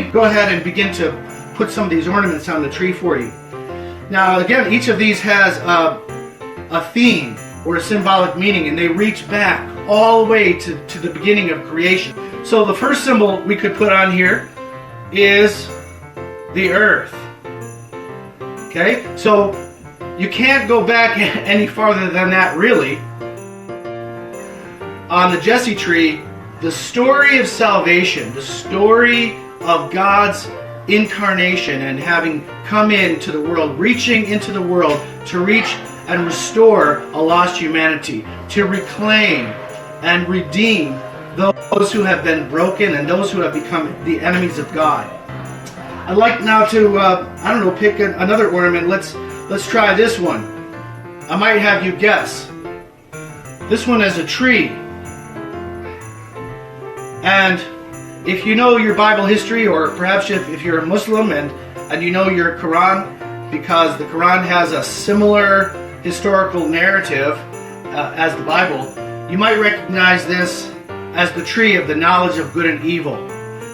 me go ahead and begin to put some of these ornaments on the tree for you. Now again, each of these has a theme or a symbolic meaning, and they reach back all the way to the beginning of creation. So the first symbol we could put on here is the earth. Okay, so you can't go back any farther than that, really. On the Jesse tree, the story of salvation, the story of God's incarnation and having come into the world, reaching into the world to reach and restore a lost humanity, to reclaim and redeem those who have been broken and those who have become the enemies of God. I'd like now to, pick another ornament. Let's try this one. I might have you guess. This one is a tree. And if you know your Bible history, or perhaps if you're a Muslim and you know your Quran, because the Quran has a similar historical narrative as the Bible, you might recognize this as the tree of the knowledge of good and evil.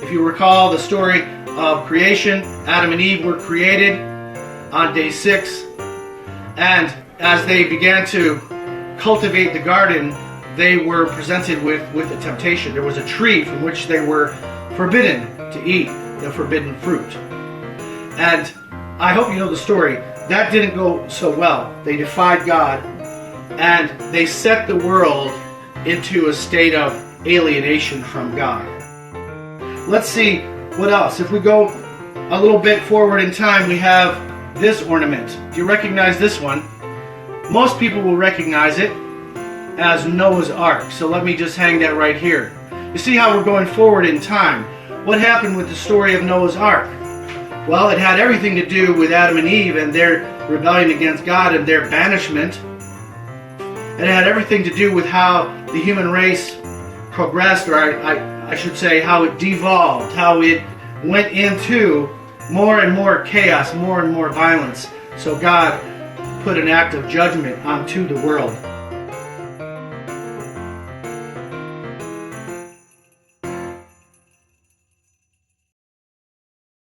If you recall the story of creation, Adam and Eve were created on day 6, and as they began to cultivate the garden, they were presented with a temptation. There was a tree from which they were forbidden to eat the forbidden fruit. And I hope you know the story. That didn't go so well. They defied God, and they set the world into a state of alienation from God. Let's see what else. If we go a little bit forward in time, we have this ornament. Do you recognize this one? Most people will recognize it as Noah's Ark. So let me just hang that right here. You see how we're going forward in time. What happened with the story of Noah's Ark? Well, it had everything to do with Adam and Eve and their rebellion against God and their banishment. It had everything to do with how the human race progressed, or I should say how it devolved, how it went into more and more chaos, more and more violence. So God put an act of judgment onto the world.